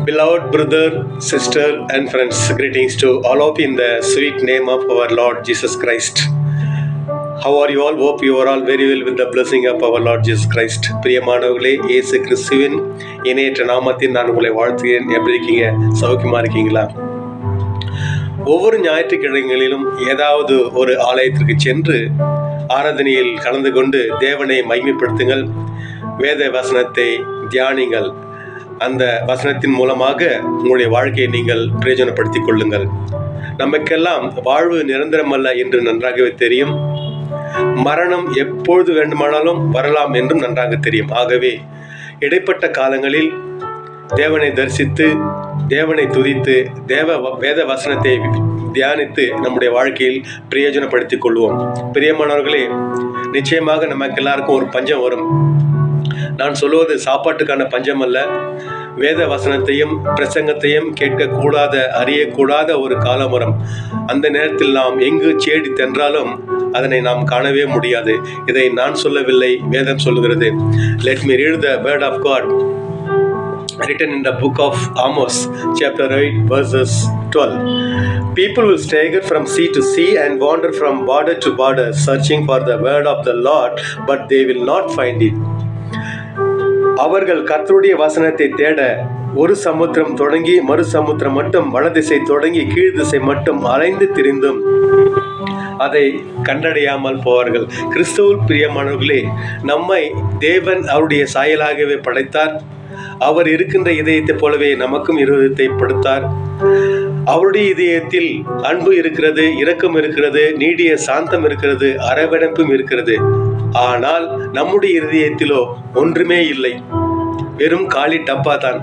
Beloved brother, sister, and friends, greetings to all of you in the sweet name of our Lord Jesus Christ. How are you all? Hope you are all very well with the blessing of our Lord Jesus Christ. பிரியமானவர்களே, இயேசு கிறிஸ்துவின் இணையற்ற நாமத்தில் நான் உங்களை வாழ்த்துகிறேன். எப்படி இருக்கீங்க? சௌக்கியமா இருக்கீங்களா? ஒவ்வொரு ஞாயிற்றுக்கிழமைகளிலும் ஏதாவது ஒரு ஆலயத்திற்கு சென்று ஆராதனையில் கலந்து கொண்டு தேவனை மகிமைப்படுத்துங்கள். வேத வசனத்தை தியானிங்கள். அந்த வசனத்தின் மூலமாக உங்களுடைய வாழ்க்கையை நீங்கள் பிரயோஜனப்படுத்திக் கொள்ளுங்கள். நமக்கெல்லாம் வாழ்வு நிரந்தரமல்ல என்று நன்றாகவே தெரியும். மரணம் எப்பொழுது வேண்டுமானாலும் வரலாம் என்றும் நன்றாக தெரியும். ஆகவே இடைப்பட்ட காலங்களில் தேவனை தரிசித்து, தேவனை துதித்து, வேத வசனத்தை தியானித்து நம்முடைய வாழ்க்கையில் பிரயோஜனப்படுத்திக் கொள்வோம். பிரியமானவர்களே, நிச்சயமாக நமக்கு எல்லாருக்கும் ஒரு பஞ்சம் வரும். நான் சொல்லுவது சாப்பாட்டுக்கான பஞ்சம் அல்ல. வேத வசனத்தையும் பிரசங்கத்தையும் கேட்கக்கூடாத, அறியக்கூடாத ஒரு காலம் வரும். அந்த நேரத்தில் நாம் எங்கு தேடி சென்றாலும் அதனை நாம் காணவே முடியாது. இதை நான் சொல்லவில்லை, வேதம் சொல்லுகிறது. Let me read the word of God written in the book of Amos, chapter 8, verses 12. People will stagger from sea to sea and wander from border to border, searching for the word of the Lord, but they will not find it. அவர்கள் கர்த்தருடைய வசனத்தை தேட ஒரு சமுத்திரம் தொடங்கி மறு சமுத்திரம் மட்டும், வடதிசை தொடங்கி கீழ் திசை மட்டும் அலைந்து திரிந்தும் அதை கண்டடையாமல் போவார்கள். கிறிஸ்துவில் பிரியமானவர்களே, நம்மை தேவன் அவருடைய சாயலாகவே படைத்தார். அவர் இருக்கின்ற இதயத்தைப் போலவே நமக்கும் இருதயத்தை படைத்தார். அவருடைய இதயத்தில் அன்பு இருக்கிறது, இரக்கம் இருக்கிறது, நீடிய சாந்தம் இருக்கிறது, அரவணைப்பும் இருக்கிறது. ஆனால் நம்முடைய இருதயத்திலோ ஒன்றுமே இல்லை. வெறும் காலி டப்பா தான்.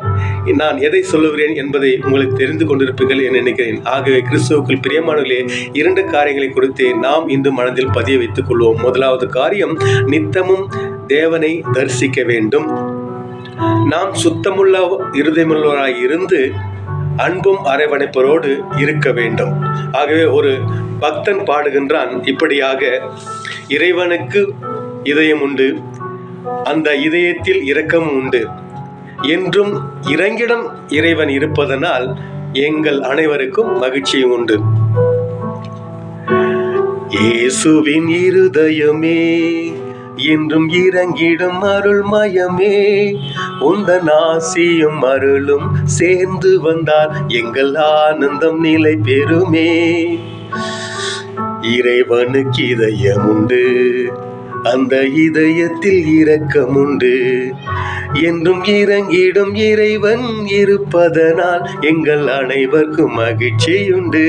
நான் எதை சொல்லுகிறேன் என்பதை உங்களுக்கு தெரிந்து கொண்டிருப்பீர்கள் என்று நினைக்கிறேன். ஆகவே கிறிஸ்துவுக்குள் பிரியமானவர்களே, 2 காரியங்களை குறித்து நாம் இன்று மனதில் பதிய வைத்துக் கொள்வோம். முதலாவது காரியம், நித்தமும் தேவனை தரிசிக்க வேண்டும். நாம் சுத்தமுள்ள இருதயமுள்ளவராய் இருந்து அன்பும் அரவணைப்பரோடு இருக்க வேண்டும். ஆகவே ஒரு பக்தன் பாடுகின்றான் இப்படியாக: இறைவனுக்கு இதயம் உண்டு, அந்த இதயத்தில் இரக்கம் உண்டு, என்றும் இறங்கிடம் இறைவன் இருப்பதனால் எங்கள் அனைவருக்கும் மகிழ்ச்சியும் உண்டு. இயேசுவின் இருதயமே என்றும் இறங்கிடும் அருள்மயமே, உந்தன் ஆசியும் அருளும் சேர்ந்து வந்தால் எங்கள் ஆனந்தம் நிலை பெறுமே. இறைவனுக்கு இதயம் உண்டு, அந்த இதயத்தில் இரக்கம் உண்டு, என்றும் இறங்கிடும் இறைவன் இருப்பதனால் எங்கள் அனைவருக்கும் மகிழ்ச்சியுண்டு.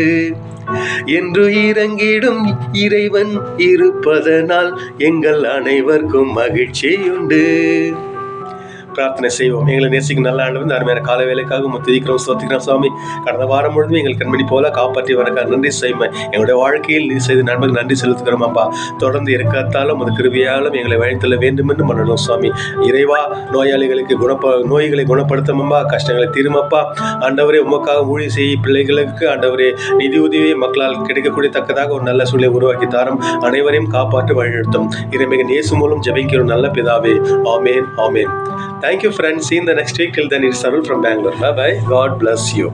என்று இறங்கிடும் இறைவன் இருப்பதனால் எங்கள் அனைவருக்கும் மகிழ்ச்சியுண்டு. பிரார்த்தனை செய்வோம். எங்களை நேசிக்கும் நல்ல ஆண்டவர், இந்த அருமையான கால வேலைக்காக துதிக்கிறோம், ஸ்தோத்திரிக்கிறோம் சுவாமி. கடந்த வாரம் முழுதும் எங்கள் கண்மணி போல காப்பாற்றி வரக்காக நன்றி செய்யுமே. எங்களுடைய வாழ்க்கையில் நீ செய்த நன்மைக்கு நன்றி செலுத்துகிறோம் அப்பா. தொடர்ந்து இருக்கத்தாலும் அது கிருபையாலும் எங்களை வழித்தள்ள வேண்டும் என்று மன்னணும் சுவாமி. இறைவா, நோயாளிகளுக்கு நோய்களை குணப்படுத்தமப்பா, கஷ்டங்களை தீருமப்பா. ஆண்டவரே, உமக்காக ஊழிய செய்ய பிள்ளைகளுக்கு ஆண்டவரே நிதி உதவியை மக்களால் கிடைக்கக்கூடிய தக்கதாக ஒரு நல்ல சூழலை உருவாக்கி தாரும். அனைவரையும் காப்பாற்று வழிநடத்தும். இறைமகன் இயேசு மூலம் ஜெபிக்கிறோம் நல்ல பிதாவே. ஆமேன், ஆமேன். Thank you friends. See you in the next week. Till then, it's Arul from Bangalore. Bye bye. God bless you.